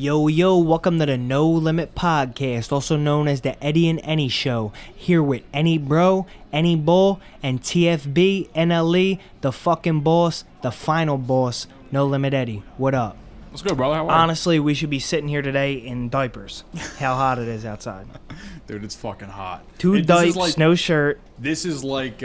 Yo, welcome to the No Limit Podcast, also known as the Eddie and Any Show. Here with Any Bro, Any Bull, and TFB, NLE, the fucking boss, the final boss, No Limit Eddie. What up? What's good, brother? How are you? Honestly, we should be sitting here today in diapers. How hot it is outside. Dude, it's fucking hot. Two diapers, no shirt. This is like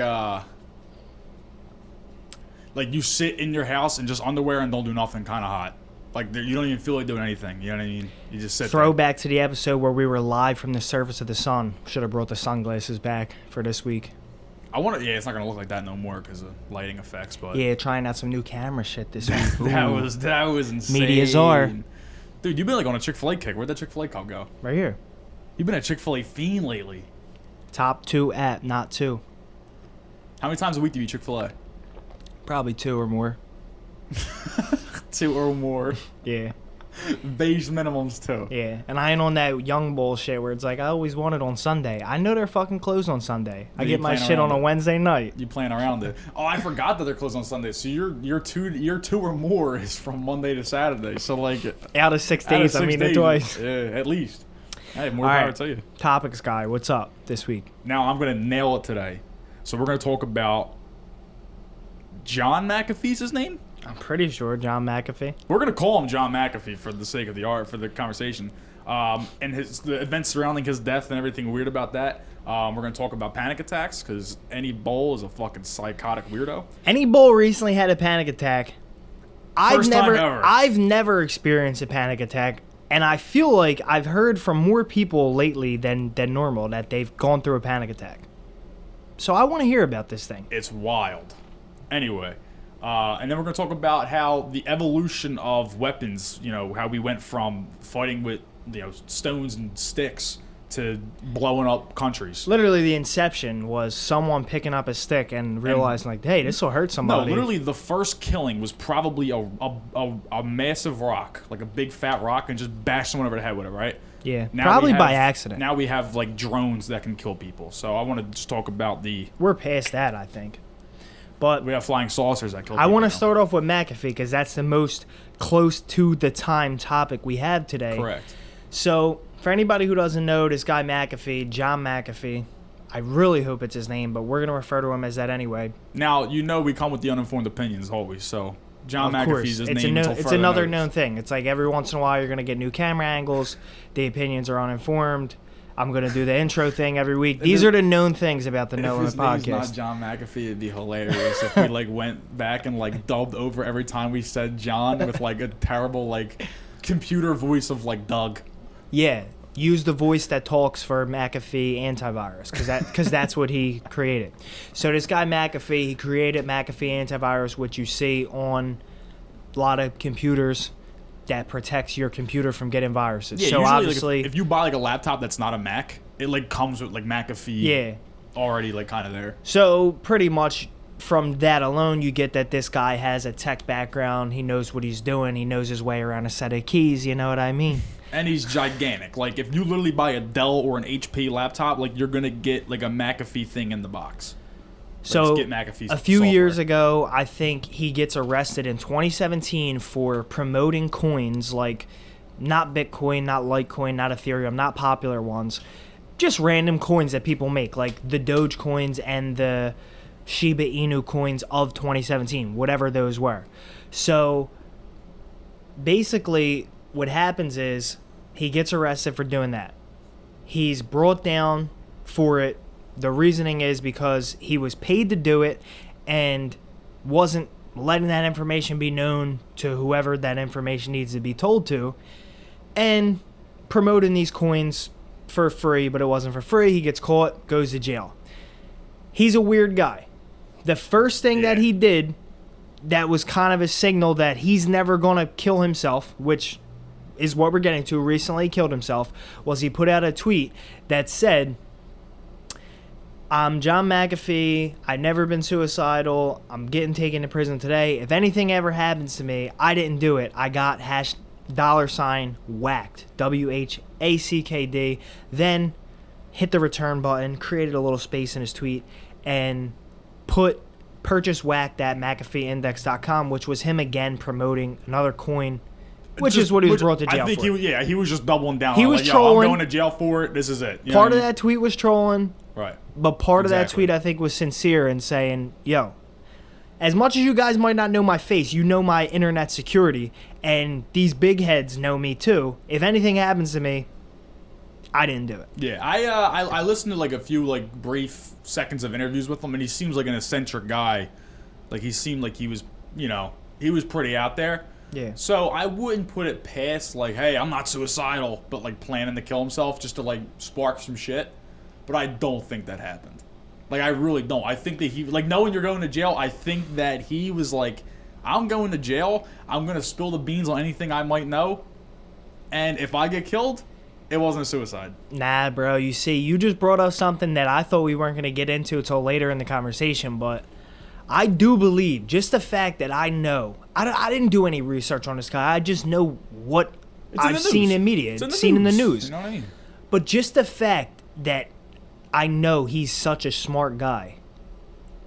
you sit in your house and just underwear and don't do nothing, kind of hot. Like, you don't even feel like doing anything. You know what I mean? You just sit there. Throwback to the episode where we were live from the surface of the sun. Should have brought the sunglasses back for this week. It's not going to look like that no more because of lighting effects, but... Yeah, trying out some new camera shit this week. that was insane. Media czar. Dude, you've been like on a Chick-fil-A kick. Where'd that Chick-fil-A cup go? Right here. You've been a Chick-fil-A fiend lately. Top 2 app, not 2. How many times a week do you eat Chick-fil-A? Probably 2 or more. 2 or more. Yeah. Beige minimums, too. Yeah, and I ain't on that young bullshit where it's like, I always want it on Sunday. I know they're fucking closed on Sunday. I get my shit on a Wednesday night. You playing around it. Oh, I forgot that they're closed on Sunday. So your two or more is from Monday to Saturday. So like out of 6 days, I mean it twice. Yeah, at least. Hey, more power to you. Topics guy, what's up this week? Now I'm gonna nail it today. So we're gonna talk about John McAfee's his name? I'm pretty sure John McAfee. We're gonna call him John McAfee for the sake of the art, for the conversation, and the events surrounding his death and everything weird about that. We're gonna talk about panic attacks because Any Bull is a fucking psychotic weirdo. Any Bull recently had a panic attack. First time ever. I've never experienced a panic attack, and I feel like I've heard from more people lately than normal that they've gone through a panic attack. So I want to hear about this thing. It's wild. Anyway. And then we're going to talk about how the evolution of weapons, how we went from fighting with, stones and sticks to blowing up countries. Literally, the inception was someone picking up a stick and realizing, hey, this will hurt somebody. No, literally, the first killing was probably a massive rock, like a big fat rock, and just bash someone over the head with it, right? Yeah, probably by accident. Now we have, drones that can kill people. So I want to just talk about We're past that, I think. But we have flying saucers that kill people. I want to start off with McAfee because that's the most close to the time topic we have today. Correct. So, for anybody who doesn't know, this guy McAfee, John McAfee, I really hope it's his name, but we're going to refer to him as that anyway. Now, we come with the uninformed opinions always, so John McAfee's his name until further It's another notice. known thing. It's like every once in a while you're going to get new camera angles. The opinions are uninformed. I'm going to do the intro thing every week. These are the known things about the No Limit Podcast. If his name's not John McAfee, it'd be hilarious if we went back and dubbed over every time we said John with a terrible computer voice of Doug. Yeah, use the voice that talks for McAfee antivirus because that's what he created. So this guy McAfee, he created McAfee antivirus, which you see on a lot of computers. That protects your computer from getting viruses. Yeah, so usually, obviously, if you buy a laptop that's not a Mac, it comes with McAfee. Yeah. Already kind of there. So pretty much from that alone, you get that this guy has a tech background. He knows what he's doing. He knows his way around a set of keys. You know what I mean? And he's gigantic. If you literally buy a Dell or an HP laptop, you're gonna get a McAfee thing in the box. So get McAfee's a few software. years ago, I think he gets arrested in 2017 for promoting coins not Bitcoin, not Litecoin, not Ethereum, not popular ones, just random coins that people make, like the Doge coins and the Shiba Inu coins of 2017, whatever those were. So basically what happens is he gets arrested for doing that. He's brought down for it. The reasoning is because he was paid to do it and wasn't letting that information be known to whoever that information needs to be told to, and promoting these coins for free, but it wasn't for free. He gets caught, goes to jail. He's a weird guy. The first thing that he did that was kind of a signal that he's never going to kill himself, which is what we're getting to, recently killed himself, was he put out a tweet that said, I'm John McAfee. I've never been suicidal. I'm getting taken to prison today. If anything ever happens to me, I didn't do it. I got $whacked. WHACKD. Then hit the return button, created a little space in his tweet, and purchase whacked at McAfeeindex.com, which was him again promoting another coin which is what he was brought to jail I think for. he was just doubling down. He on was like, trolling. I'm going to jail for it. This is it. You know Part what of I mean? that tweet was trolling, Right. but part of that Exactly. tweet I think was sincere in saying, yo, as much as you guys might not know my face, you know my internet security, and these big heads know me too. If anything happens to me, I didn't do it. Yeah, I listened to like a few like brief seconds of interviews with him, and he seems like an eccentric guy. Like he seemed like he was, he was pretty out there. Yeah. So I wouldn't put it past like, hey, I'm not suicidal, but like planning to kill himself just to like spark some shit. But I don't think that happened. Like I really don't. I think that he like knowing you're going to jail. I think that he was like, I'm going to jail. I'm gonna spill the beans on anything I might know, and if I get killed, it wasn't a suicide. Nah, bro. You see, you just brought up something that I thought we weren't going to get into until later in the conversation, but I do believe just the fact that I know. I didn't do any research on this guy. I just know what I've seen in media. It's seen in the news. You know what I mean? But just the fact that I know he's such a smart guy,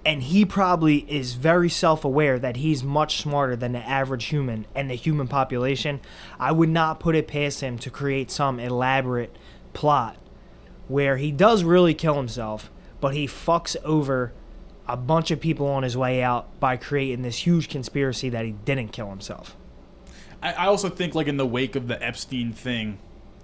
and he probably is very self-aware that he's much smarter than the average human and the human population, I would not put it past him to create some elaborate plot where he does really kill himself, but he fucks over a bunch of people on his way out by creating this huge conspiracy that he didn't kill himself. I also think like in the wake of the Epstein thing,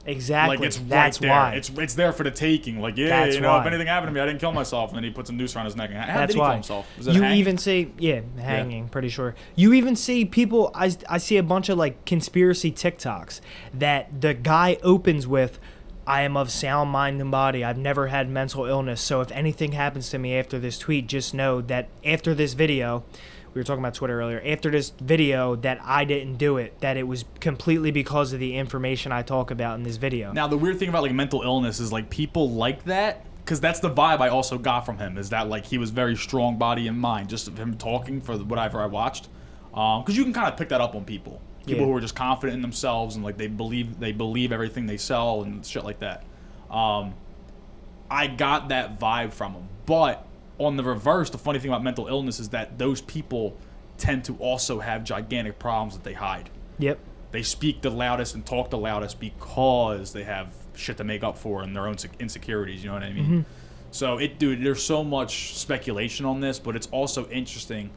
Exactly. like it's That's right there. why. It's there for the taking. Like That's if why. anything happened to me, I didn't kill myself, and then he puts a noose around his neck. And how That's did he why. kill himself? Was it You hanging? even see, hanging, pretty sure. You even see people, I see a bunch of like conspiracy TikToks that the guy opens with, I am of sound mind and body. I've never had mental illness. So if anything happens to me after this tweet, just know that after this video, we were talking about Twitter earlier, after this video that I didn't do it, that it was completely because of the information I talk about in this video. Now the weird thing about like mental illness is like people like that, because that's the vibe I also got from him, is that like he was very strong body and mind, just of him talking for whatever I watched, because you can kind of pick that up on people who are just confident in themselves and like they believe everything they sell and shit like that. I got that vibe from him, but on the reverse, the funny thing about mental illness is that those people tend to also have gigantic problems that they hide. Yep. They speak the loudest and talk the loudest because they have shit to make up for and their own insecurities, you know what I mean? Mm-hmm. So, there's so much speculation on this, but it's also interesting.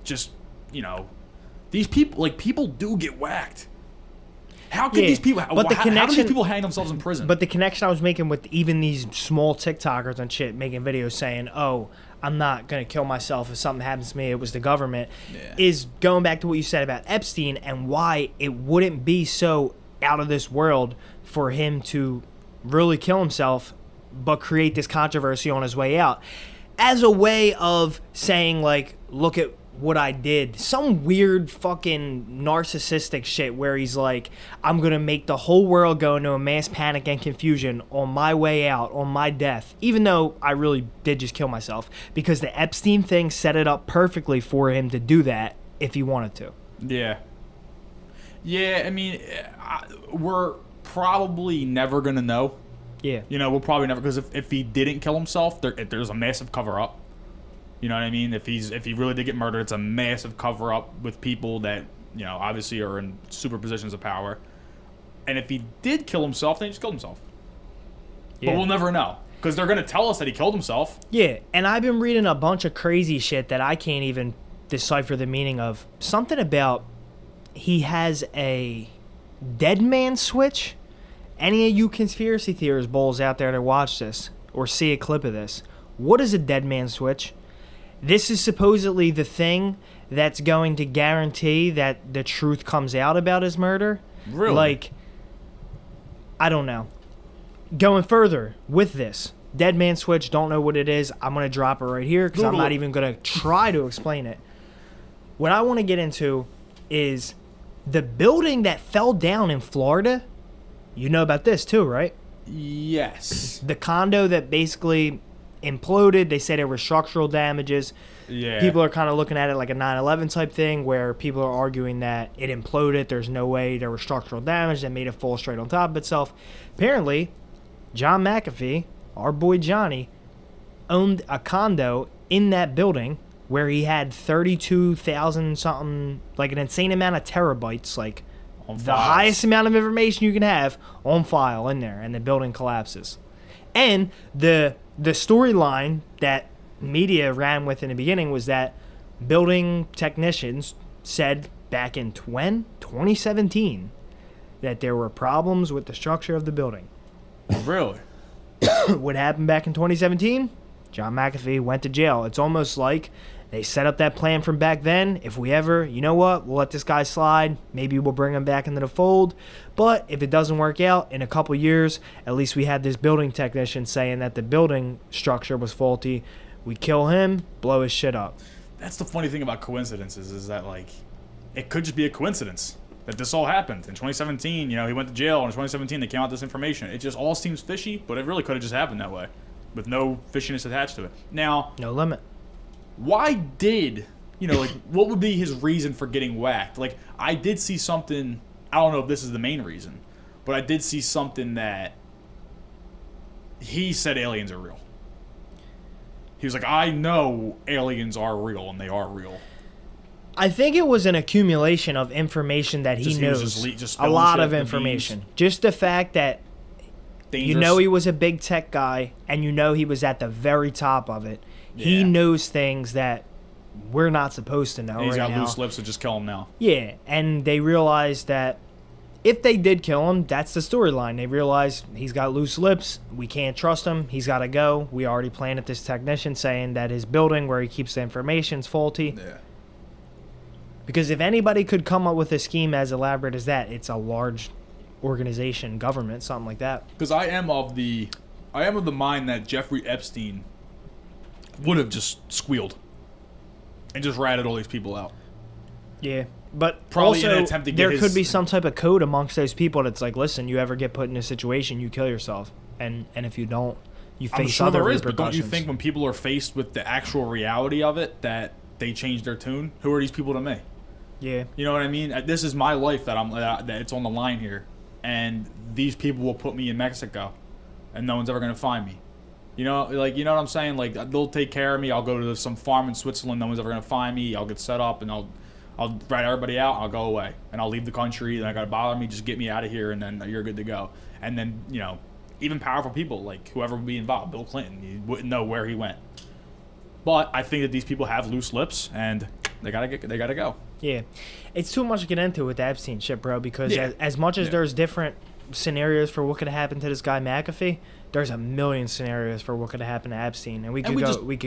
Just, these people do get whacked. How can these people? But how do these people hang themselves in prison? But the connection I was making with even these small TikTokers and shit making videos saying, "Oh, I'm not gonna kill myself if something happens to me. It was the government," is going back to what you said about Epstein and why it wouldn't be so out of this world for him to really kill himself, but create this controversy on his way out, as a way of saying like, "Look at what I did." Some weird fucking narcissistic shit where he's like, I'm gonna make the whole world go into a mass panic and confusion on my way out, on my death, even though I really did just kill myself, because the Epstein thing set it up perfectly for him to do that if he wanted to. Yeah, I mean, we're probably never gonna know. Yeah. We'll probably never, because if he didn't kill himself, there's a massive cover up. You know what I mean? If he really did get murdered, it's a massive cover up with people that obviously are in super positions of power. And if he did kill himself, then he just killed himself. Yeah. But we'll never know, because they're gonna tell us that he killed himself. Yeah, and I've been reading a bunch of crazy shit that I can't even decipher the meaning of. Something about he has a dead man switch. Any of you conspiracy theorists bulls out there that watch this or see a clip of this, what is a dead man switch? This is supposedly the thing that's going to guarantee that the truth comes out about his murder. Really? Like, I don't know. Going further with this, dead man switch, don't know what it is. I'm going to drop it right here because I'm not even going to try to explain it. What I want to get into is the building that fell down in Florida. You know about this too, right? Yes. The condo that basically imploded. They say there were structural damages. Yeah. People are kind of looking at it like a 9/11 type thing where people are arguing that it imploded. There's no way there was structural damage that made it fall straight on top of itself. Apparently, John McAfee, our boy Johnny, owned a condo in that building where he had 32,000 something, like an insane amount of terabytes, like On the files. highest amount of information you can have on file in there, and the building collapses. And the storyline that media ran with in the beginning was that building technicians said back in 2017 that there were problems with the structure of the building. Really? What happened back in 2017? John McAfee went to jail. It's almost like they set up that plan from back then. If we ever, you know what, we'll let this guy slide. Maybe we'll bring him back into the fold. But if it doesn't work out in a couple years, at least we had this building technician saying that the building structure was faulty. We kill him, blow his shit up. That's the funny thing about coincidences is that, like, it could just be a coincidence that this all happened. In 2017, he went to jail. In 2017, they came out with this information. It just all seems fishy, but it really could have just happened that way with no fishiness attached to it. Now, No limit. why did, what would be his reason for getting whacked? Like, I did see something, I don't know if this is the main reason, but I did see something that he said aliens are real. He was like, I know aliens are real, and they are real. I think it was an accumulation of information that he knows. Just A lot shit, of the information. bees. Just the fact that Dangerous. he was a big tech guy, and he was at the very top of it. He Yeah. knows things that we're not supposed to know And he's right got now. loose lips, so just kill him now. Yeah, and they realized that if they did kill him, that's the storyline. They realized he's got loose lips. We can't trust him. He's got to go. We already planted this technician saying that his building where he keeps the information is faulty. Yeah. Because if anybody could come up with a scheme as elaborate as that, it's a large organization, government, something like that. Because I am of the mind that Jeffrey Epstein would have just squealed and just ratted all these people out. Yeah, but Probably in also an attempt to get there his- could be some type of code amongst those people that's like, listen, you ever get put in a situation, you kill yourself, and if you don't, you I'm face sure other there is, but don't you repercussions. think when people are faced with the actual reality of it that they change their tune? Who are these people to me? Yeah, You know what I mean? This is my life that it's on the line here, and these people will put me in Mexico, and no one's ever gonna find me. You know what I'm saying? Like, they'll take care of me. I'll go to some farm in Switzerland. No one's ever gonna find me. I'll get set up, and I'll rat everybody out. I'll go away, and I'll leave the country. And I gotta bother me. Just get me out of here, and then you're good to go. And then even powerful people like whoever would be involved, Bill Clinton, you wouldn't know where he went. But I think that these people have loose lips, and they gotta go. yeah. It's too much to get into with the Epstein shit, bro, because Yeah. as much as Yeah. there's different scenarios for what could have happened to this guy McAfee, there's a million scenarios for what could have happened to Epstein, and we could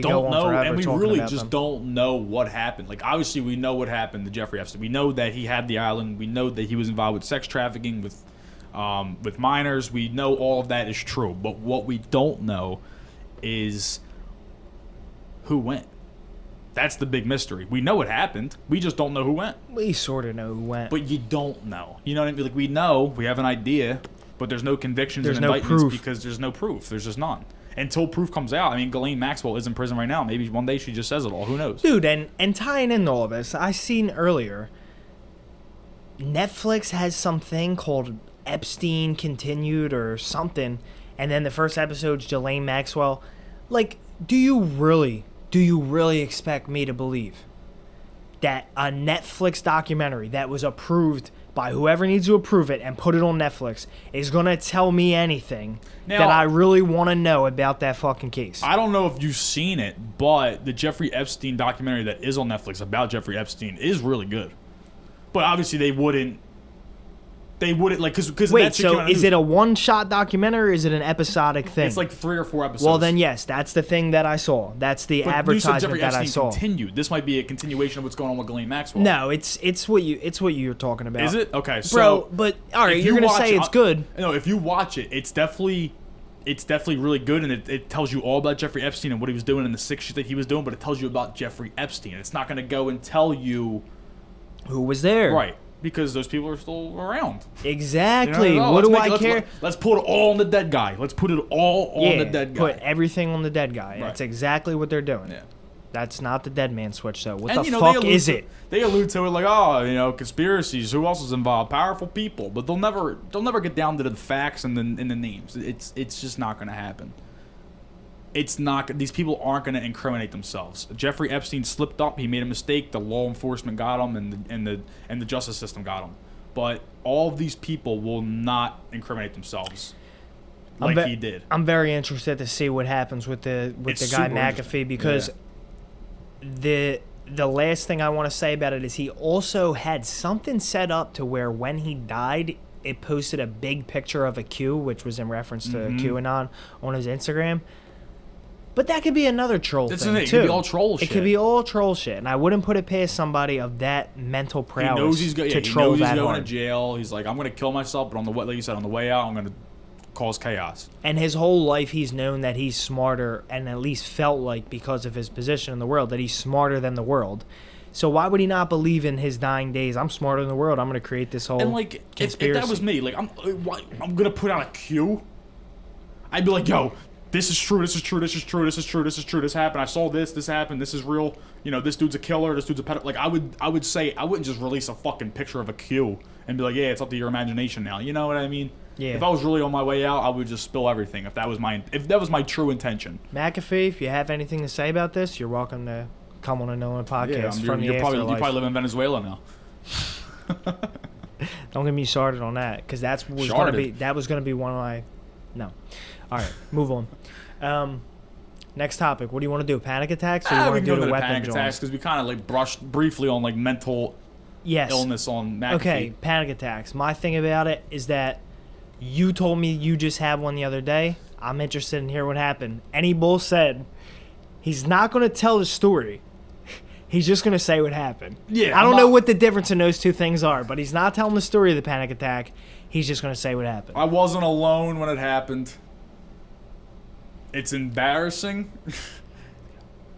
go on forever and we talking really about just them. don't know what happened. Like, obviously, we know what happened to Jeffrey Epstein. We know that he had the island. We know that he was involved with sex trafficking with minors. We know all of that is true. But what we don't know is who went. That's the big mystery. We know what happened. We just don't know who went. We sort of know who went. But you don't know. You know what I mean? Like, we know, we have an idea, but there's no convictions There's and no indictments proof. because there's no proof. There's just none. Until proof comes out. I mean, Ghislaine Maxwell is in prison right now. Maybe one day she just says it all. Who knows? Dude, and tying in all of this, I seen earlier, Netflix has something called Epstein Continued or something, and then the first episode's Ghislaine Maxwell. Like, do you really expect me to believe that a Netflix documentary that was approved by whoever needs to approve it and put it on Netflix is going to tell me anything Now- that I really want to know about that fucking case? I don't know if you've seen it, but the Jeffrey Epstein documentary that is on Netflix about Jeffrey Epstein is really good. But obviously they wouldn't like because Wait, so is it a one-shot documentary or is it an episodic thing? It's like 3 or 4 episodes. Well, then yes, that's the thing that I saw. That's the But advertisement you said Jeffrey that I Epstein saw. continued. This might be a continuation of what's going on with Ghislaine Maxwell. No, it's what you're talking about. Is it? Okay, so Bro, but all right, if you're you gonna watch say it- it's good. No, if you watch it, it's definitely really good, and it tells you all about Jeffrey Epstein and what he was doing and the sick shit that he was doing. But it tells you about Jeffrey Epstein. It's not going to go and tell you Who was there? right because those people are still around. Exactly. You know, What do let's I make- care? Let's put it all on the dead guy. Let's put it all on the dead guy. Put everything on the dead guy. Right. That's exactly what they're doing. Yeah. That's not the dead man switch, though. What And, the they fuck allude is to- it? They allude to it like, conspiracies. Who else is involved? Powerful people, but they'll never get down to the facts and the names. It's just not going to happen. It's not. These people aren't going to incriminate themselves. Jeffrey Epstein slipped up. He made a mistake. The law enforcement got him, and the justice system got him. but all of these people will not incriminate themselves like he did. I'm very interested to see what happens with the guy McAfee, because the last thing I want to say about it is he also had something set up to where when he died, it posted a big picture of a Q, which was in reference to QAnon, on his Instagram. But that could be another troll thing, too. It could be all troll shit. It could be all troll shit, and I wouldn't put it past somebody of that mental prowess he knows he's to troll that hard. He knows he's going to jail. He's like, I'm going to kill myself, but on the way, like you said, on the way out, I'm going to cause chaos. And his whole life, he's known that he's smarter, and at least felt like, because of his position in the world, that he's smarter than the world. So why would he not believe in his dying days? I'm smarter than the world. I'm going to create this whole conspiracy. If that was me, like, I'm going to put out a Q. I'd be like, yo, this is true, this is true, this is true, this is true, this is true, this happened, I saw this happened, this is real, you know, this dude's a killer, this dude's a pedophile. Like, I would say, I wouldn't just release a fucking picture of a Q and be like, yeah, it's up to your imagination now. You know what I mean? Yeah. If I was really on my way out, I would just spill everything. If that was my true intention. McAfee, if you have anything to say about this, you're welcome to come on a NOLIMT podcast from the afterlife. You probably live in Venezuela now. Don't get me started on that, because that was going to be one of my... No. All right, move on. Next topic. What do you want to do? Panic attacks? Or you want to do the weapon panic attacks, because we kind of like brushed briefly on like mental illness on McAfee. Okay, panic attacks. My thing about it is that you told me you just had one the other day. I'm interested in hearing what happened. Any bull said he's not going to tell the story. He's just going to say what happened. Yeah, I don't know what the difference in those two things are, but he's not telling the story of the panic attack. He's just going to say what happened. I wasn't alone when it happened. It's embarrassing.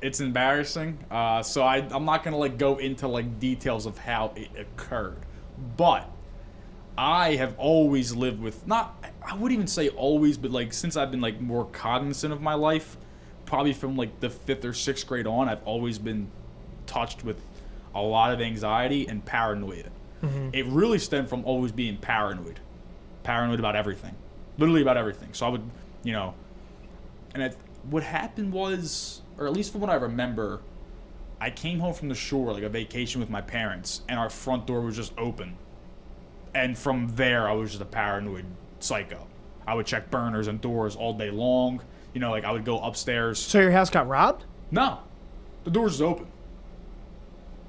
It's embarrassing. So I'm not gonna like go into like details of how it occurred, but I have always lived with I wouldn't even say always, but like since I've been like more cognizant of my life, probably from like the 5th or 6th grade on, I've always been touched with a lot of anxiety and paranoia. Mm-hmm. It really stemmed from always being paranoid about everything, literally about everything. So I would, you know. And what happened was, or at least from what I remember, I came home from the shore, like a vacation with my parents, and our front door was just open. And from there, I was just a paranoid psycho. I would check burners and doors all day long. You know, like I would go upstairs. So your house got robbed? No. The door was just open.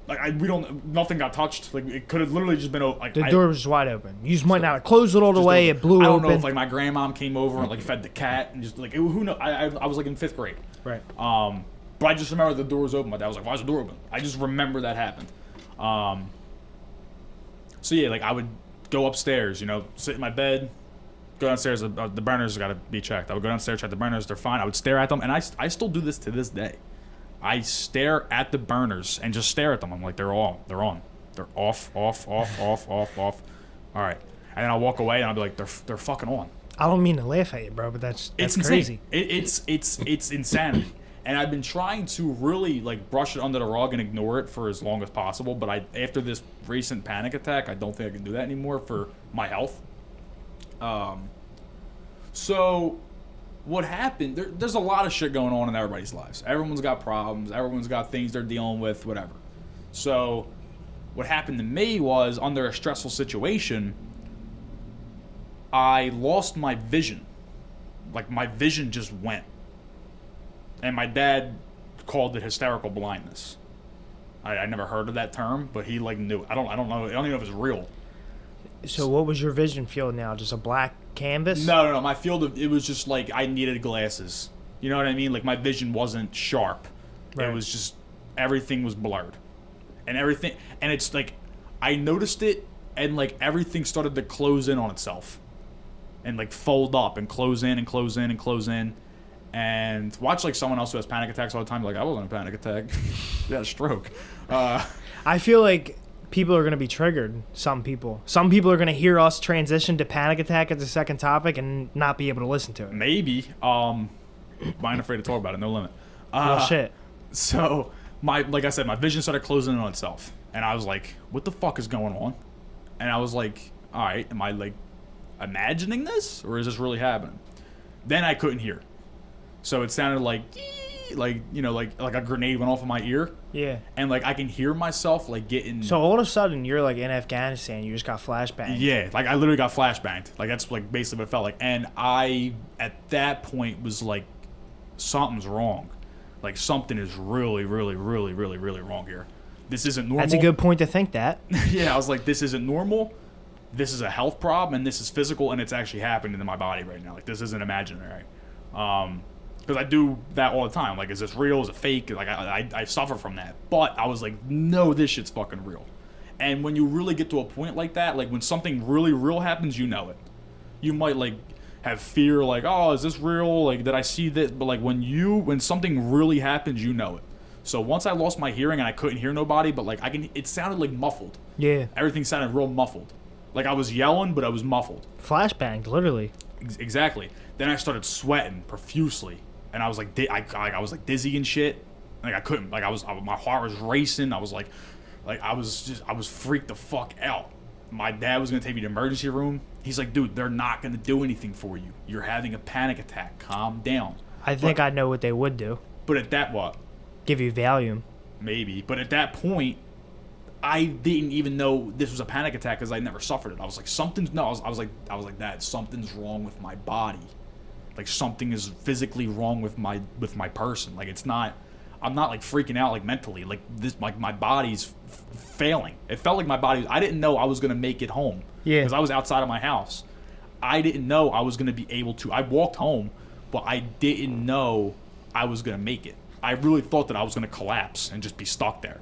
Like, nothing got touched. Like, it could have literally just been open. Like, the door was just wide open. You just might not have closed it all the way. It blew open. I don't know if, like, my grandmom came over and, like, fed the cat and just, like, who knows? I was, like, in 5th grade. Right. But I just remember the door was open. My dad was like, why is the door open? I just remember that happened. So, yeah, like, I would go upstairs, you know, sit in my bed, go downstairs. The burners got to be checked. I would go downstairs, check the burners. They're fine. I would stare at them. And I still do this to this day. I stare at the burners and just stare at them. I'm like, they're on. They're off. All right. And then I'll walk away and I'll be like, they're fucking on. I don't mean to laugh at you, bro, but that's crazy. It's insanity. And I've been trying to really like brush it under the rug and ignore it for as long as possible. But after this recent panic attack, I don't think I can do that anymore for my health. So what happened, there's a lot of shit going on in everybody's lives. Everyone's got problems. Everyone's got things they're dealing with, whatever. So what happened to me was, under a stressful situation, I lost my vision. Like, my vision just went. And my dad called it hysterical blindness. I never heard of that term, but he, like, knew it. I don't know. I don't even know if it's real. So what was your vision field now? Just a black canvas? No. My field it was just like I needed glasses. You know what I mean? Like my vision wasn't sharp. Right. It was just everything was blurred. And it's like I noticed it and like everything started to close in on itself. And like fold up and close in and close in and close in. And watch like someone else who has panic attacks all the time, like I wasn't a panic attack. You had a stroke. I feel like people are going to be triggered. Some people are going to hear us transition to panic attack as the second topic and not be able to listen to it. Maybe. I'm afraid to talk about it. No limit. Well, shit. So like I said, my vision started closing in on itself, and I was like, "What the fuck is going on?" And I was like, "All right, am I like imagining this, or is this really happening?" Then I couldn't hear, so it sounded like like, you know, like a grenade went off in my ear. Yeah. And like I can hear myself like getting. So all of a sudden you're like in Afghanistan. You just got flashbanged. Yeah, like I literally got flashbanged. Like that's like basically what it felt like. And I at that point was like, something's wrong. Like something is really, really, really, really, really wrong here. This isn't normal. That's a good point to think that. Yeah, I was like, this isn't normal. This is a health problem, and this is physical, and it's actually happening in my body right now. Like this isn't imaginary. Because I do that all the time. Like, is this real? Is it fake? Like, I suffer from that. But I was like, no, this shit's fucking real. And when you really get to a point like that, like when something really real happens, you know it. You might like have fear, like, oh, is this real? Like, did I see this? But like when something really happens, you know it. So once I lost my hearing and I couldn't hear nobody, but like it sounded like muffled. Yeah. Everything sounded real muffled. Like I was yelling, but I was muffled. Flashbanged, literally. Exactly. Then I started sweating profusely. And I was like, I was like dizzy and shit. Like I couldn't, like my heart was racing. I was I was freaked the fuck out. My dad was gonna take me to the emergency room. He's like, dude, they're not gonna do anything for you. You're having a panic attack. Calm down. I think I know what they would do. But at that what? Give you Valium. Maybe. But at that point, I didn't even know this was a panic attack because I never suffered it. I was like, I was like, Dad, something's wrong with my body. Like something is physically wrong with my person. Like it's not, I'm not like freaking out like mentally. Like this, like my body's failing. It felt like my body. I didn't know I was gonna make it home. Yeah. Because I was outside of my house. I didn't know I was gonna be able to. I walked home, but I didn't know I was gonna make it. I really thought that I was gonna collapse and just be stuck there.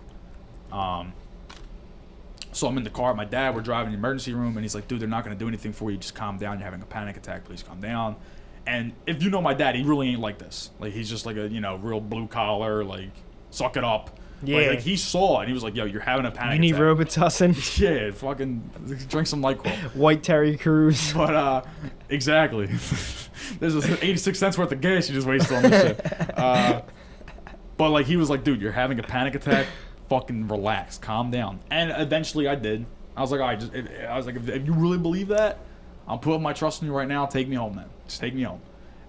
So I'm in the car with my dad. We're driving to the emergency room, and he's like, dude, they're not gonna do anything for you. Just calm down. You're having a panic attack. Please calm down. And if you know my dad, he really ain't like this. Like, he's just like a, you know, real blue collar, like, suck it up. Yeah. Like he saw it, and he was like, yo, you're having a panic You need attack. Robitussin. Yeah, fucking drink some NyQuil. White Terry Crews. But, exactly. There's 86 cents worth of gas you just wasted on this shit. But, like, he was like, dude, you're having a panic attack. Fucking relax. Calm down. And eventually I did. I was like, all right, if you really believe that, I'm putting my trust in you right now. Take me home then. Just take me home.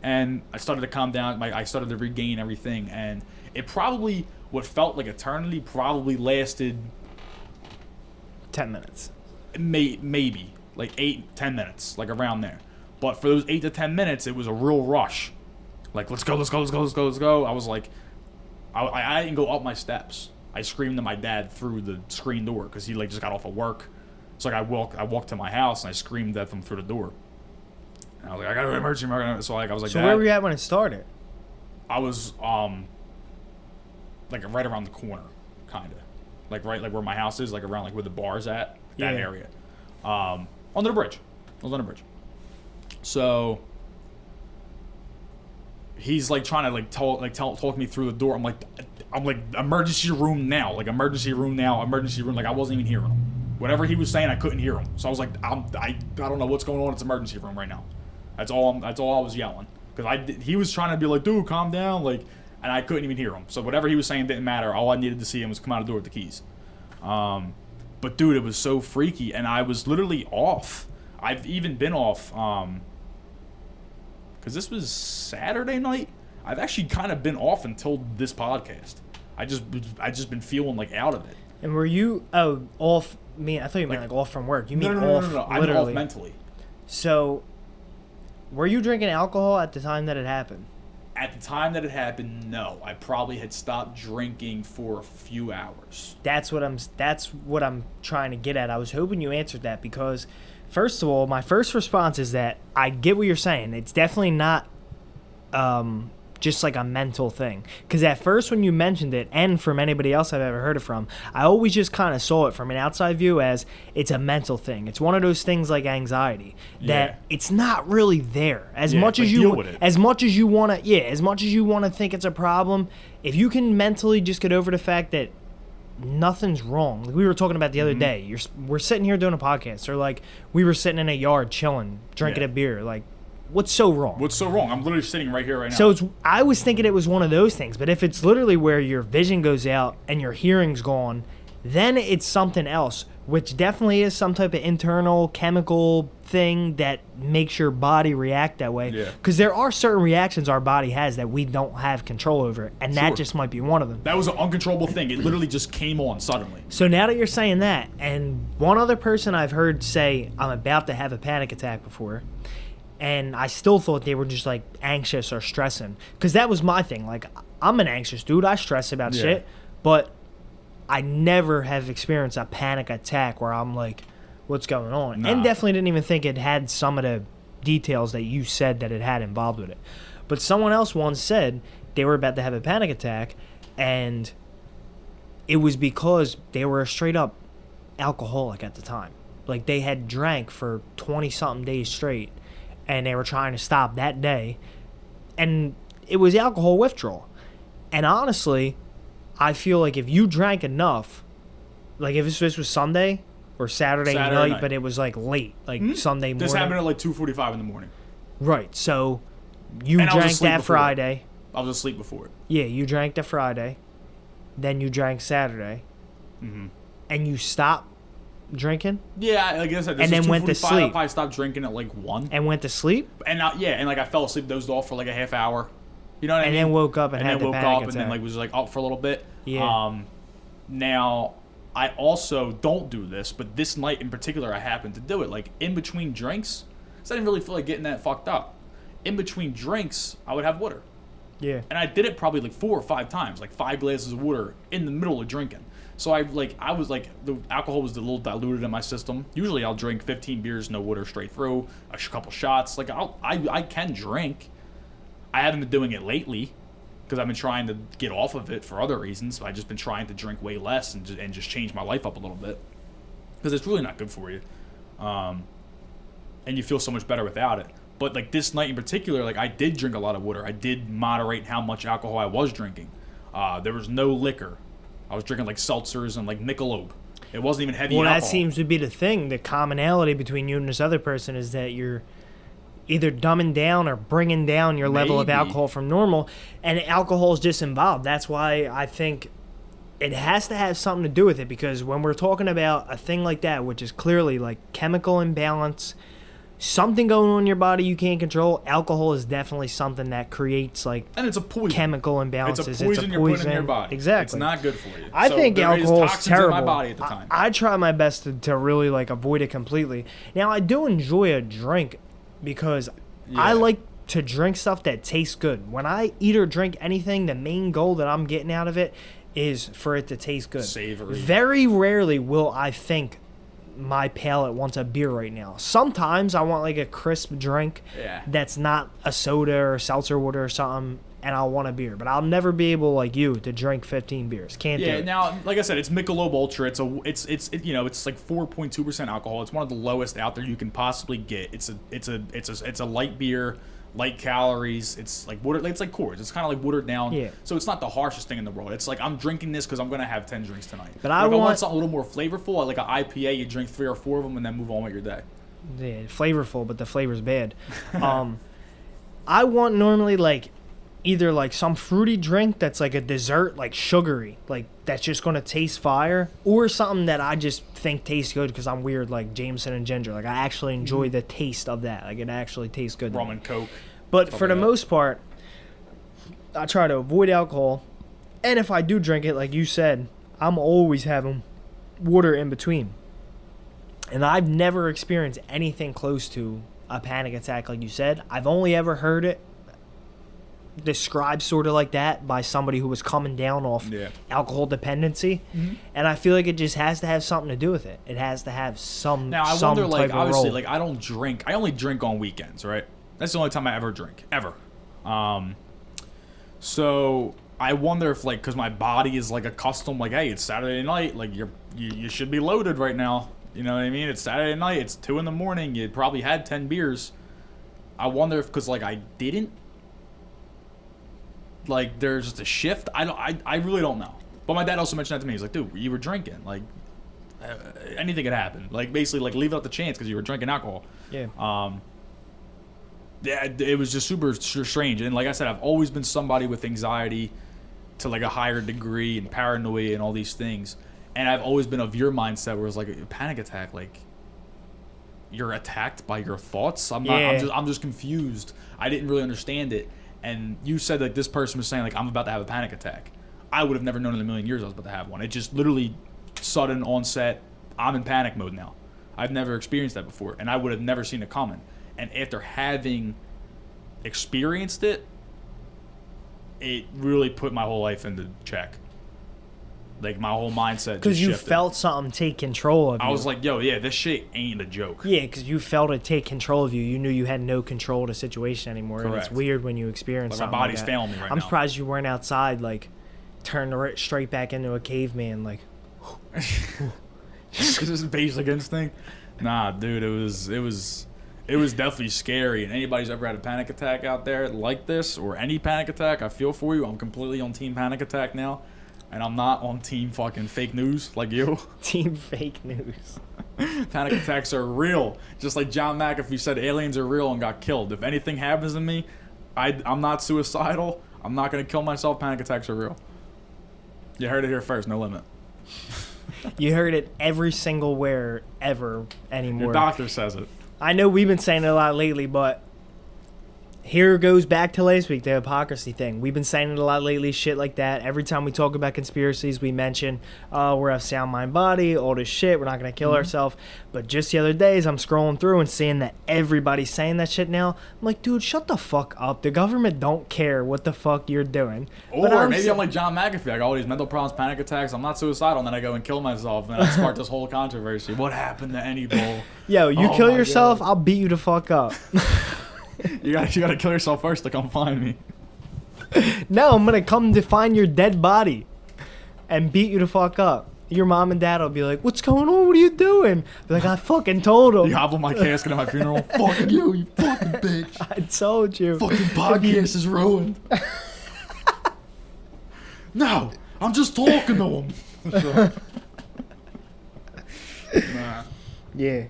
And I started to calm down. I started to regain everything. And it probably, what felt like eternity, probably lasted 10 minutes. Maybe. Like 8-10 minutes. Like around there. But for those 8 to 10 minutes, it was a real rush. Like, let's go. I was like, I didn't go up my steps. I screamed to my dad through the screen door because he like just got off of work. So like I walked to my house and I screamed at them through the door. And I was like, I got an emergency room. So like I was like, So Dad, where were you at when it started? I was like right around the corner, kinda. Like right like where my house is, like around like where the bar's at, that area. Under the bridge. I was on the bridge. So he's like trying to like talk me through the door. I'm like emergency room now, like emergency room. Like I wasn't even hearing him. Whatever he was saying, I couldn't hear him. So I was like, I don't know what's going on. It's emergency room right now. That's all I was yelling because he was trying to be like, dude, calm down, like, and I couldn't even hear him. So whatever he was saying didn't matter. All I needed to see him was come out of the door with the keys. But dude, it was so freaky, and I was literally off. I've even been off because this was Saturday night. I've actually kind of been off until this podcast. I just been feeling like out of it. And were you off? I thought you meant like off from work. You mean no. off? I'm literally. off mentally. So, were you drinking alcohol at the time that it happened? At the time that it happened, no. I probably had stopped drinking for a few hours. That's what I'm trying to get at. I was hoping you answered that because, first of all, my first response is that I get what you're saying. It's definitely not just like a mental thing. Because at first when you mentioned it, and from anybody else I've ever heard it from, I always just kind of saw it from an outside view as it's a mental thing. It's one of those things like anxiety that it's not really there. As much as you want to think it's a problem, if you can mentally just get over the fact that nothing's wrong. Like we were talking about the other day. We're sitting here doing a podcast, or like we were sitting in a yard chilling, drinking a beer. Like, what's so wrong? What's so wrong? I'm literally sitting right here right now. So I was thinking it was one of those things, but if it's literally where your vision goes out and your hearing's gone then it's something else, which definitely is some type of internal chemical thing that makes your body react that way. Yeah. Because there are certain reactions our body has that we don't have control over, and that Sure. just might be one of them. That was an uncontrollable thing. It literally just came on suddenly. So now that you're saying that, and one other person I've heard say I'm about to have a panic attack before, and I still thought they were just like anxious or stressing, because that was my thing. Like, I'm an anxious dude. I stress about Yeah. shit, but I never have experienced a panic attack where I'm like, what's going on? Nah. And definitely didn't even think it had some of the details that you said that it had involved with it. But someone else once said they were about to have a panic attack, and it was because they were a straight up alcoholic at the time. Like, they had drank for 20-something days straight, and they were trying to stop that day. And it was alcohol withdrawal. And honestly, I feel like if you drank enough, like if this was Sunday or Saturday night, but it was like late, like Sunday morning. This happened at like 2:45 in the morning. Right. So you And I was drank asleep that before. Friday. I was asleep before it. Yeah, you drank that Friday. Then you drank Saturday. Mm-hmm. And you stopped drinking Yeah, like I said, this And then was went to 2:45. I sleep. probably stopped drinking at like 1. and went to sleep, And like I fell asleep, dozed off for like a half hour. You know what I and mean? then woke up and had then the woke panic up and then attack. like was like up for a little bit. Yeah. Now I also don't do this, but this night in particular I happened to do it. Like in between drinks, 'cause I didn't really feel like getting that fucked up. In between drinks, I would have water. Yeah. And I did it probably like 4 or 5 times, like 5 glasses of water in the middle of drinking. So I was like, the alcohol was a little diluted in my system. Usually I'll drink 15 beers, no water straight through, a couple shots. Like I can drink. I haven't been doing it lately because I've been trying to get off of it for other reasons. I've just been trying to drink way less and just change my life up a little bit because it's really not good for you. And you feel so much better without it. But like this night in particular, like I did drink a lot of water. I did moderate how much alcohol I was drinking. There was no liquor. I was drinking like seltzers and like Michelob. It wasn't even heavy alcohol. That seems to be the thing. The commonality between you and this other person is that you're either dumbing down or bringing down your level of Maybe. alcohol from normal, and alcohol is just involved. That's why I think it has to have something to do with it, because when we're talking about a thing like that, which is clearly like chemical imbalance, something going on in your body you can't control, alcohol is definitely something that creates like And it's a poison. chemical imbalances. It's a poison you're putting in your body. Exactly. It's not good for you. I think there is alcohol is toxins terrible. in my body at the time. I try my best to really like avoid it completely. Now I do enjoy a drink because I Yeah. like to drink stuff that tastes good. When I eat or drink anything, the main goal that I'm getting out of it is for it to taste good. Savory. Very rarely will I think my palate wants a beer right now. Sometimes I want like a crisp drink Yeah. that's not a soda or seltzer water or something, and I'll want a beer. But I'll never be able, like you, to drink 15 beers. Can't do Yeah, it. now, like I said, it's Michelob Ultra. It's like 4.2% alcohol. It's one of the lowest out there you can possibly get. It's a light beer, light calories. It's like water. It's like Coors. It's kind of like watered down. Yeah. So it's not the harshest thing in the world. It's like I'm drinking this because I'm gonna have 10 drinks tonight. But if I I want want- something a little more flavorful, like an IPA, you drink 3 or 4 of them and then move on with your day. Yeah, flavorful, but the flavor's bad. I want normally like either like some fruity drink that's like a dessert, like sugary, like that's just gonna taste fire, or something that I just think tastes good because I'm weird, like Jameson and ginger. Like I actually enjoy the taste of that. Like it actually tastes good. to Rum me. and Coke. But stuff for the like that. most part, I try to avoid alcohol, and if I do drink it, like you said, I'm always having water in between. And I've never experienced anything close to a panic attack like you said. I've only ever heard it described sort of like that by somebody who was coming down off Yeah. alcohol dependency. And I feel like it just has to have something to do with it. It has to have some Now I some wonder, like, type of obviously, role. like I don't drink. I only drink on weekends, right? That's the only time I ever drink, ever. So I wonder if, like, because my body is like accustomed, like, hey, it's Saturday night, like you should be loaded right now. You know what I mean? It's Saturday night. It's 2 a.m. You probably had 10 beers. I wonder if, because like I didn't. Like there's just a shift. I really don't know. But my dad also mentioned that to me. He's like, dude, you were drinking. Like anything could happen. Like basically, like leave out the chance because you were drinking alcohol. Yeah. Yeah, it was just super strange. And like I said, I've always been somebody with anxiety to like a higher degree and paranoia and all these things. And I've always been of your mindset where it's like a panic attack, like you're attacked by your thoughts. I'm just confused. I didn't really understand it. And you said like this person was saying like I'm about to have a panic attack. I would have never known in a million years I was about to have one. It just literally sudden onset. I'm in panic mode now. I've never experienced that before, and I would have never seen it coming. And after having experienced it, it really put my whole life into check. Like, my whole mindset because just you shifted. felt something take control of you. I was like, yo, yeah, this shit ain't a joke. Yeah, because you felt it take control of you. You knew you had no control of the situation anymore. Correct. And it's weird when you experience Like, something my body's like that. failing me right I'm now. surprised you weren't outside, like, turned straight back into a caveman, like... This is basic instinct. Nah, dude, it was definitely scary. And anybody's ever had a panic attack out there like this, or any panic attack, I feel for you. I'm completely on team panic attack now, and I'm not on team fucking fake news like you. Team fake news. Panic attacks are real. Just like John McAfee said, aliens are real and got killed. If anything happens to me, I'm not suicidal. I'm not gonna kill myself. Panic attacks are real. You heard it here first. No limit. You heard it every single where ever anymore. Your doctor says it. I know we've been saying it a lot lately, but here goes back to last week, the hypocrisy thing. We've been saying it a lot lately, shit like that. Every time we talk about conspiracies, we mention, we're a sound mind body, all this shit, we're not going to kill ourselves. But just the other days, I'm scrolling through and seeing that everybody's saying that shit now. I'm like, dude, shut the fuck up. The government don't care what the fuck you're doing. Or maybe I'm like John McAfee. I got all these mental problems, panic attacks. I'm not suicidal, and then I go and kill myself, and then I start this whole controversy. What happened to any bowl? Yo, you kill yourself, God. I'll beat you the fuck up. You gotta kill yourself first to come find me. No, I'm gonna come to find your dead body and beat you the fuck up. Your mom and dad will be like, "What's going on? What are you doing?" Be like, "I fucking told him." You hobble my casket at my funeral. Fuck you fucking bitch. I told you. Fucking podcast is ruined. No, I'm just talking to him. Nah. Yeah.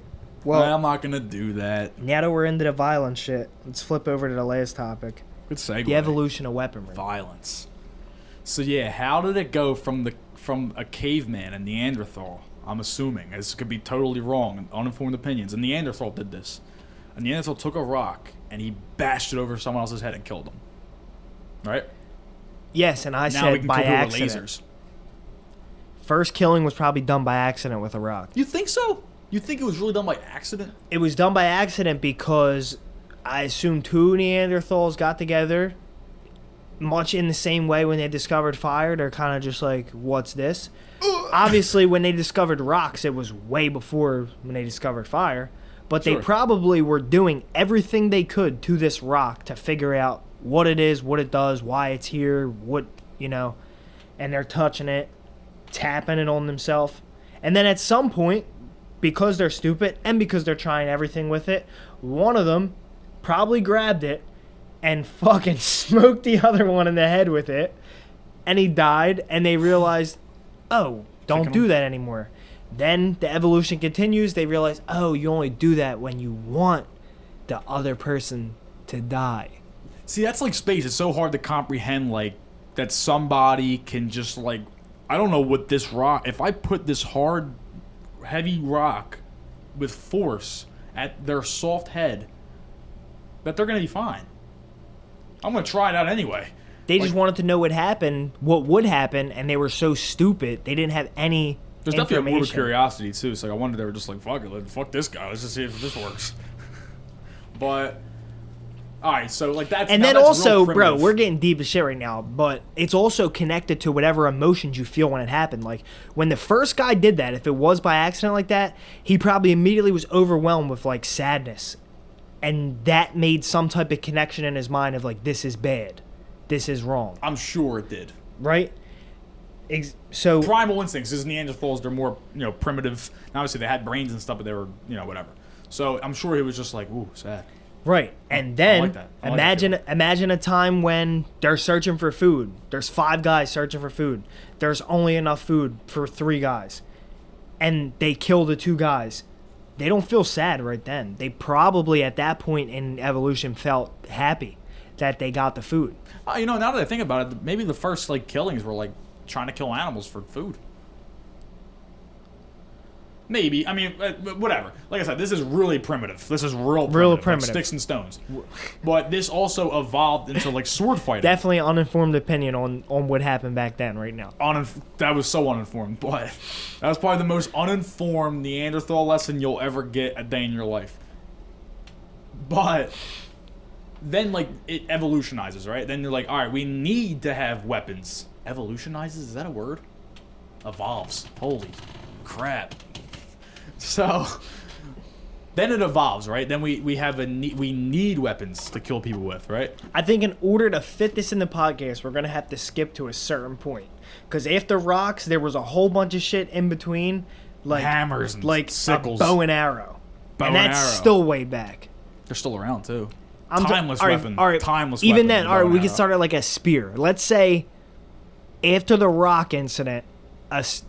Well, I'm not gonna do that. Now that we're into the violent shit, let's flip over to the last topic. Good segue. The evolution of weaponry. Violence. So yeah, how did it go from a caveman, a Neanderthal? I'm assuming this could be totally wrong, uninformed opinions. A Neanderthal did this. A Neanderthal took a rock and he bashed it over someone else's head and killed him. Right? Yes, and I now we said can by kill people accident. with lasers. First killing was probably done by accident with a rock. You think so? You think it was really done by accident? It was done by accident because I assume two Neanderthals got together, much in the same way when they discovered fire. They're kind of just like, what's this? Obviously, when they discovered rocks, it was way before when they discovered fire. But Sure. they probably were doing everything they could to this rock to figure out what it is, what it does, why it's here, what, and they're touching it, tapping it on themselves. And then at some point, because they're stupid and because they're trying everything with it, one of them probably grabbed it and fucking smoked the other one in the head with it, and he died, and they realized, oh, don't do that anymore. Then the evolution continues. They realize, oh, you only do that when you want the other person to die. See, that's like space. It's so hard to comprehend, like, that somebody can just, like, I don't know what this rock, if I put this hard, heavy rock with force at their soft head, that they're going to be fine. I'm going to try it out anyway. They just wanted to know what would happen, and they were so stupid, they didn't have any There's information. definitely a morbid curiosity, too. So I wonder they were just like, fuck it, fuck this guy. Let's just see if this works. But, alright, so like that's... And now then that's also, real bro, primitive. we're getting deep as shit right now, but it's also connected to whatever emotions you feel when it happened. Like, when the first guy did that, if it was by accident like that, he probably immediately was overwhelmed with, like, sadness. And that made some type of connection in his mind of, like, this is bad. This is wrong. I'm sure it did. Right? So Primal instincts. As Neanderthals, they're more, primitive. Now, obviously, they had brains and stuff, but they were, whatever. So I'm sure he was just like, ooh, sad. right, and then like that. I like that imagine a time when they're searching for food. There's 5 guys searching for food. There's only enough food for 3 guys, and they kill the 2 guys. They don't feel sad right then. They probably at that point in evolution felt happy that they got the food. Now that I think about it, maybe the first like killings were like trying to kill animals for food. Maybe. I mean, whatever. Like I said, this is really primitive. This is real primitive. Like sticks and stones. But this also evolved into like sword fighting. Definitely uninformed opinion on what happened back then right now. That was so uninformed. But that was probably the most uninformed Neanderthal lesson you'll ever get a day in your life. But then, like, it evolutionizes, right? Then you're like, all right, we need to have weapons. Evolutionizes? Is that a word? Evolves. Holy crap. So then it evolves, right? Then we have we need weapons to kill people with, right? I think in order to fit this in the podcast, we're gonna have to skip to a certain point, because after rocks, there was a whole bunch of shit in between, like hammers and like sickles, a bow and arrow, and that's still way back. They're still around too. Timeless weapon. All right, timeless. Even weapon, then, all right, we can start at like a spear. Let's say after the rock incident,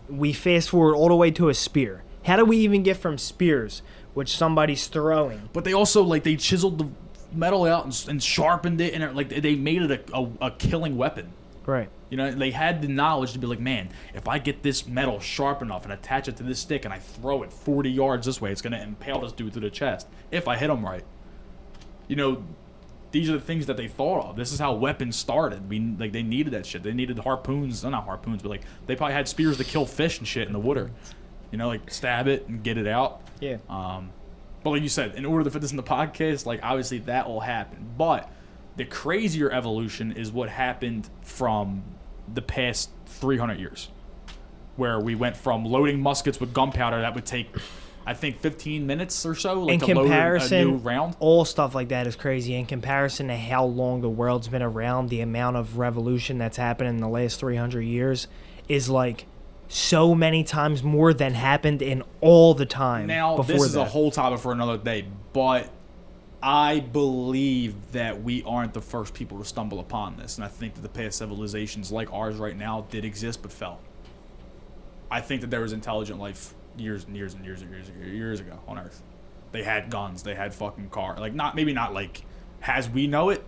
we fast forward all the way to a spear. How do we even get from spears, which somebody's throwing? But they also, like, they chiseled the metal out and sharpened it, and like they made it a killing weapon. Right. You know, they had the knowledge to be like, man, if I get this metal sharp enough and attach it to this stick and I throw it 40 yards this way, it's gonna impale this dude through the chest if I hit him right. You know, these are the things that they thought of. This is how weapons started. They needed that shit. They needed harpoons. Not harpoons, but like they probably had spears to kill fish and shit in the water. You know, like stab it and get it out. Yeah. But like you said, in order to fit this in the podcast, like obviously that will happen. But the crazier evolution is what happened from the past 300 years, where we went from loading muskets with gunpowder that would take, I think, 15 minutes or so, like, to load a new round. All stuff like that is crazy. In comparison to how long the world's been around, the amount of revolution that's happened in the last 300 years is like so many times more than happened in all the time now before this is that. a whole topic for another day, but I believe that we aren't the first people to stumble upon this, and I think that the past civilizations like ours right now did exist but fell. I think that there was intelligent life years and years and years ago on Earth. They had guns, they had fucking cars, like maybe not like as we know it,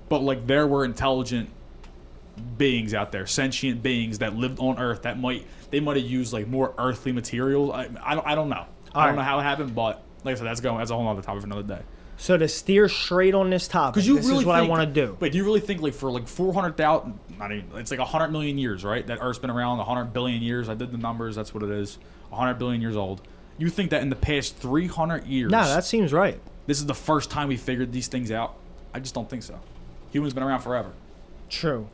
but like there were intelligent beings out there, sentient beings that lived on Earth that might have used like more earthly materials. I don't know. I don't know how it happened, but like I said, that's a whole other topic for another day. So to steer straight on this topic, this is what I want to do. Wait, do you really think like for like 400,000, it's like 100 million years, right? That Earth's been around 100 billion years. I did the numbers. That's what it is. 100 billion years old. You think that in the past 300 years... No, that seems right. This is the first time we figured these things out? I just don't think so. Humans been around forever. True.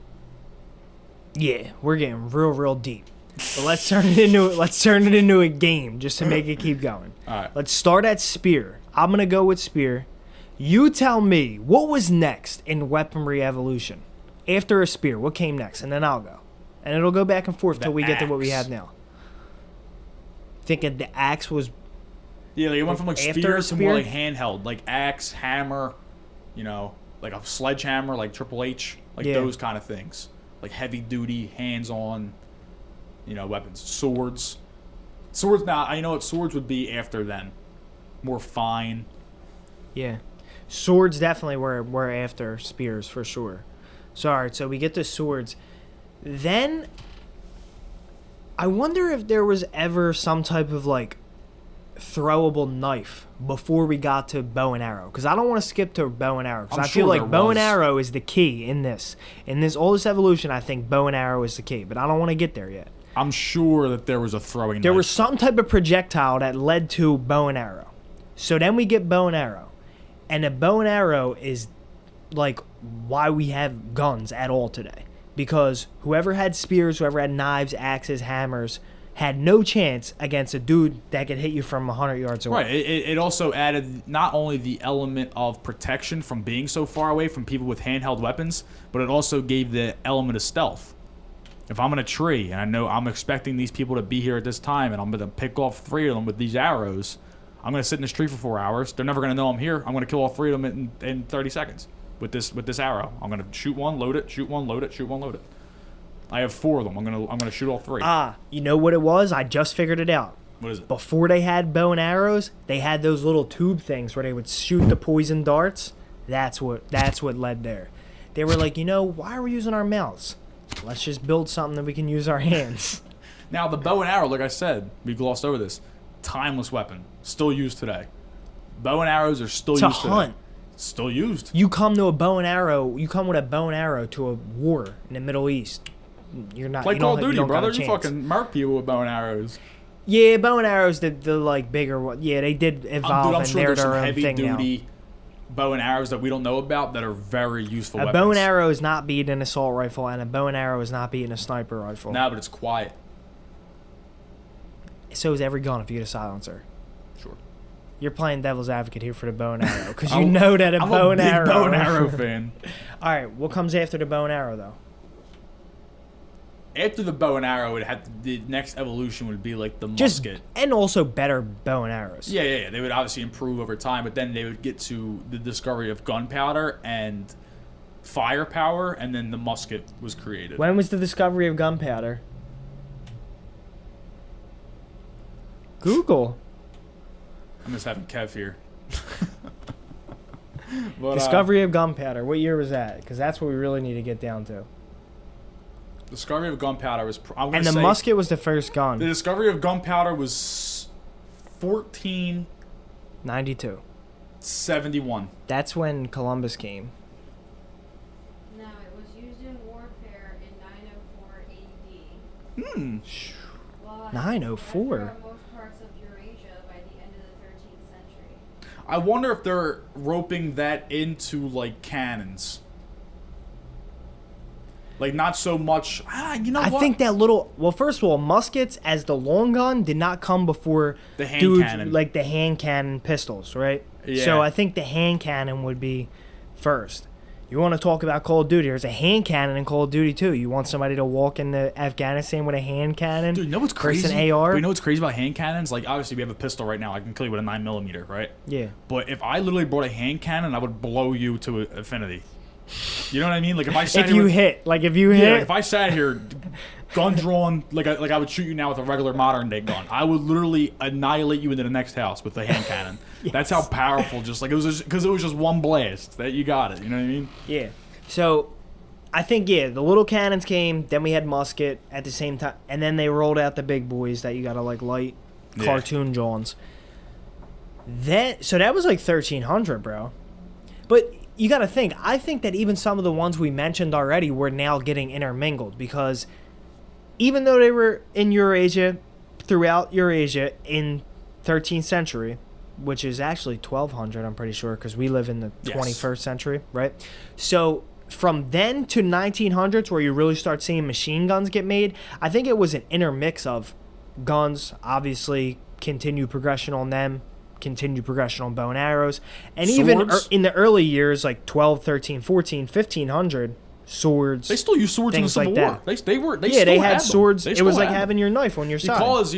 Yeah, we're getting real deep. But let's turn it into a game just to make it keep going. All right. Let's start at spear. I'm going to go with spear. You tell me, what was next in weaponry evolution? After a spear, what came next? And then I'll go. And it'll go back and forth till we get to what we have now. Thinking the axe was... Yeah, like it went from like spears to more like handheld. Like axe, hammer, you know, like a sledgehammer, like Triple H. Like those kind of things. Like heavy duty, hands-on, you know, weapons. Swords. Swords, now, I know what swords would be after then. More fine. Yeah. Swords definitely were after spears, for sure. So, alright, so we get the swords. Then, I wonder if there was ever some type of, like, throwable knife before we got to bow and arrow. Because I don't want to skip to bow and arrow. Because I feel like bow and arrow is the key in this. All this evolution, I think bow and arrow is the key. But I don't want to get there yet. I'm sure that there was a throwing knife. There was some type of projectile that led to bow and arrow. So then we get bow and arrow. And a bow and arrow is like why we have guns at all today. Because whoever had spears, whoever had knives, axes, hammers, had no chance against a dude that could hit you from 100 yards away. Right. It also added not only the element of protection from being so far away from people with handheld weapons, but it also gave the element of stealth. If I'm in a tree and I know I'm expecting these people to be here at this time and I'm going to pick off 3 of them with these arrows, I'm going to sit in this tree for 4 hours. They're never going to know I'm here. I'm going to kill all 3 of them in 30 seconds with this arrow. I'm going to shoot one, load it, shoot one, load it, shoot one, load it. I have 4 of them. I'm going to shoot all 3. You know what it was? I just figured it out. What is it? Before they had bow and arrows, they had those little tube things where they would shoot the poison darts. That's what led there. They were like, why are we using our mouths? Let's just build something that we can use our hands. Now, the bow and arrow, like I said, we glossed over this. timeless weapon, still used today. Bow and arrows are still To used hunt. today. Still used. You come to a bow and arrow. You come with a bow and arrow to a war in the Middle East. You're not. Play you Call of don't, Duty, you don't got a brother. You chance. fucking murk people with bow and arrows. Yeah, bow and arrows, the like bigger one. Yeah, they did evolve, I'm and sure they're there's some their own heavy thing now. duty bow and arrows that we don't know about that are very useful A weapons. bow and arrow is not beating an assault rifle, and a bow and arrow is not beating a sniper rifle. No, but it's quiet. So is every gun if you get a silencer. Sure. You're playing devil's advocate here for the bow and arrow because you know that I'm bow a and big arrow. bow and arrow fan. All right, what comes after the bow and arrow though? After the bow and arrow, the next evolution would be like the Just musket. and also better bow and arrows. Yeah. They would obviously improve over time, but then they would get to the discovery of gunpowder and firepower, and then the musket was created. When was the discovery of gunpowder? Google. I'm just having Kev here. But, Discovery of gunpowder. What year was that? Because that's what we really need to get down to. discovery of gunpowder was. I'm gonna And the say musket was the first The gun. discovery of gunpowder was 1471. 92. That's when Columbus came. No, it was used in warfare in 904 AD. Well, 904? throughout most parts of Eurasia by the end of the 13th century. I wonder if they're roping that into like cannons. Like not so much. You know I what? think that little. Well, first of all, muskets as the long gun did not come before The hand dudes cannon. like the hand cannon pistols, right? Yeah. So I think the hand cannon would be first. You want to talk about Call of Duty? There's a hand cannon in Call of Duty too. You want somebody to walk into Afghanistan with a hand cannon? Dude, you know what's versus crazy? an AR? But you know what's crazy about hand cannons? Like obviously we have a pistol right now. I can kill you with a 9mm, right? Yeah. But if I literally brought a hand cannon, I would blow you to infinity. You know what I mean? Like if I sat If here you with- hit, like if you Yeah, hit, like if I sat here, gun drawn, like I would shoot you now with a regular modern day gun. I would literally annihilate you into the next house with a hand cannon. That's how powerful. Just like it was, because it was just one blast that you got it. You know what I mean? yeah. So I think the little cannons came, then we had musket at the same time, and then they rolled out the big boys that you gotta like light Yeah. cartoon Johns. So that was like 1300, bro. But you gotta think. I think that even some of the ones we mentioned already were now getting intermingled because even though they were in Eurasia, throughout Eurasia in 13th century, which is actually 1200, I'm pretty sure, because we live in the Yes. 21st century, right? So from then to 1900s, where you really start seeing machine guns get made, I think it was an intermix of guns, obviously, continued progression on them, continued progression on bow and arrows, and even Swords? in the early years, like 12, 13, 14, 1500, swords. They still use swords in the Things like Civil War. that. They were. They yeah, still they had them. swords. They It was still like had having them. your knife on your side. Because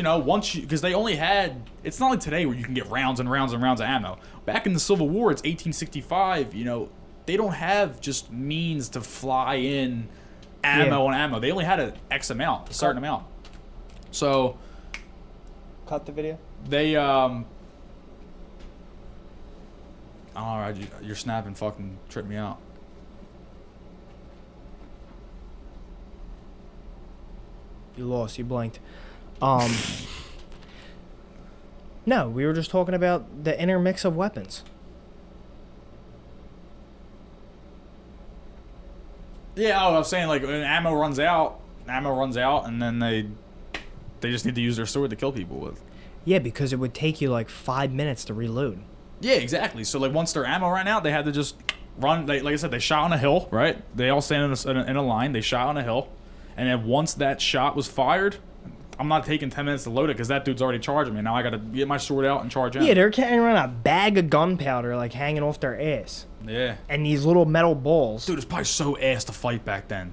because they only had. It's not like today where you can get rounds and rounds and rounds of ammo. Back in the Civil War, it's 1865. They don't have just means to fly in ammo and ammo. They only had a certain amount. So Cut the video. they all right, you're snapping. Fucking trip me out. You lost. You blinked. No, we were just talking about the intermix of weapons. Yeah, I was saying like when ammo runs out, and then they just need to use their sword to kill people with. Yeah, because it would take you like 5 minutes to reload. Yeah, exactly. So like once their ammo ran out, they had to just run. Like I said, they shot on a hill, right? They all stand in a line. They shot on a hill, and then once that shot was fired, I'm not taking 10 minutes to load it because that dude's already charging me. Now I got to get my sword out and charge in. Yeah, they're carrying around a bag of gunpowder like hanging off their ass. Yeah. And these little metal balls. Dude, it's probably so ass to fight back then.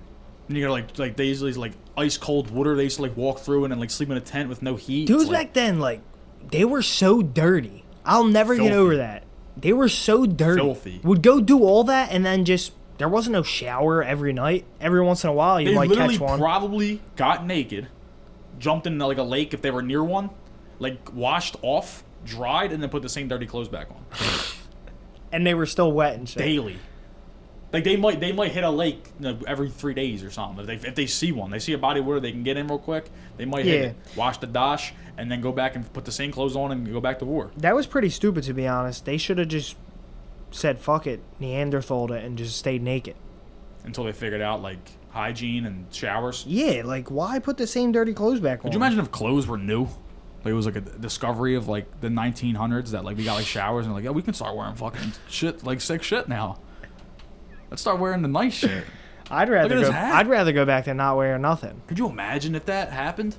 And you gotta like they usually like ice cold water. They used to like walk through and then like sleep in a tent with no heat. Dudes It's, like, back then, like, they were so dirty. I'll never get Filthy. over that. They were so dirty. Filthy. Would go do all that and then just, there wasn't no shower every night. Every once in a while, you They might literally catch one. probably got naked, jumped into like a lake if they were near one, like washed off, dried, and then put the same dirty clothes back on And they were still wet and shit. daily. Like they might hit a lake every 3 days or something. If they see one, they see a body where they can get in real quick. They might hit it, wash the dash, and then go back and put the same clothes on and go back to war. That was pretty stupid, to be honest. They should have just said fuck it, Neanderthaled it, and just stayed naked. Until they figured out like hygiene and showers. Yeah, like why put the same dirty clothes back on? Could you imagine if clothes were new? Like it was like a discovery of like the 1900s that like we got like showers and like, yeah, we can start wearing fucking shit, like sick shit now. Let's start wearing the nice shit. I'd rather go back to not wearing nothing. Could you imagine if that happened?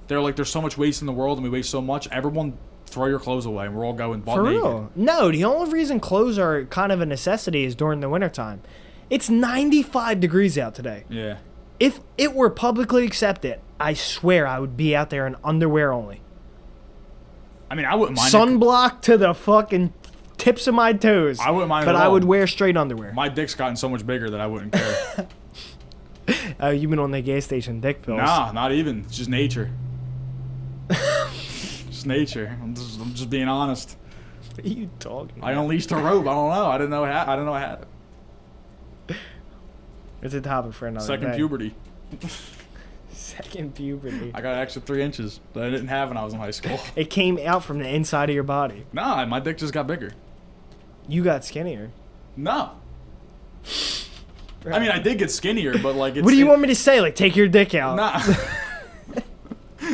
They're like, there's so much waste in the world and we waste so much. Everyone throw your clothes away and we're all going butt naked. For real? No, the only reason clothes are kind of a necessity is during the wintertime. It's 95 degrees out today. Yeah. If it were publicly accepted, I swear I would be out there in underwear only. I mean, I wouldn't mind. Sunblock to the fucking tips of my toes. I wouldn't mind but at all. I would wear straight underwear. My dick's gotten so much bigger that I wouldn't care. Oh, you've been on the gas station dick pills. Nah, not even. It's just nature. Just nature. I'm just being honest. What are you talking about? I unleashed a rope. I don't know. I didn't know I had it. It's a topic for another Second day. puberty. Second puberty. I got an extra 3 inches that I didn't have when I was in high school. It came out from the inside of your body. Nah, my dick just got bigger. You got skinnier. No. I mean, I did get skinnier, but like... What do you want me to say? Like, take your dick out? Nah.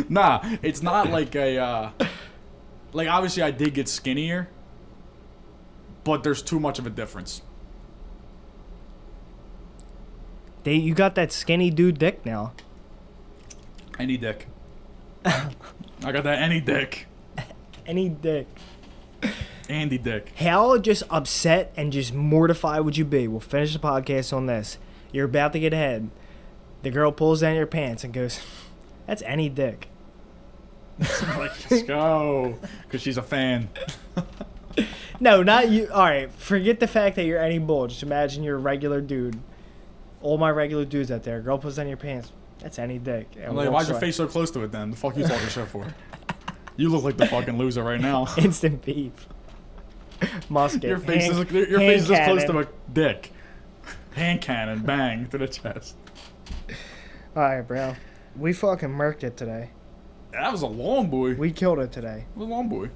Nah, it's not like a... like, obviously, I did get skinnier, but there's too much of a difference. You got that skinny dude dick now. Any dick. I got that any dick. Any dick. Andy dick. How just upset and just mortified would you be? We'll finish the podcast on this. You're about to get ahead. The girl pulls down your pants and goes, that's any dick. Like, let's go. Because she's a fan. No, not you. All right, forget the fact that you're any bull. Just imagine you're a regular dude. All my regular dudes out there. Girl pulls down your pants. That's any dick. I'm like, why's your face so close to it then? The fuck you talking shit for? You look like the fucking loser right now. Instant beef. Musket. Your face is this close to a dick. Hand cannon, bang, to the chest. Alright, bro. We fucking murked it today. That was a long boy. We killed it today. It was a long boy.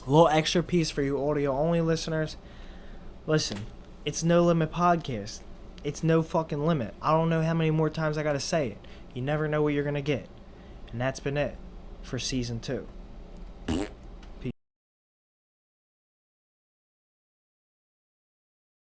A little extra piece for you audio-only listeners. Listen, it's No Limit Podcast. It's no fucking limit. I don't know how many more times I gotta say it. You never know what you're gonna get. And that's been it for Season 2.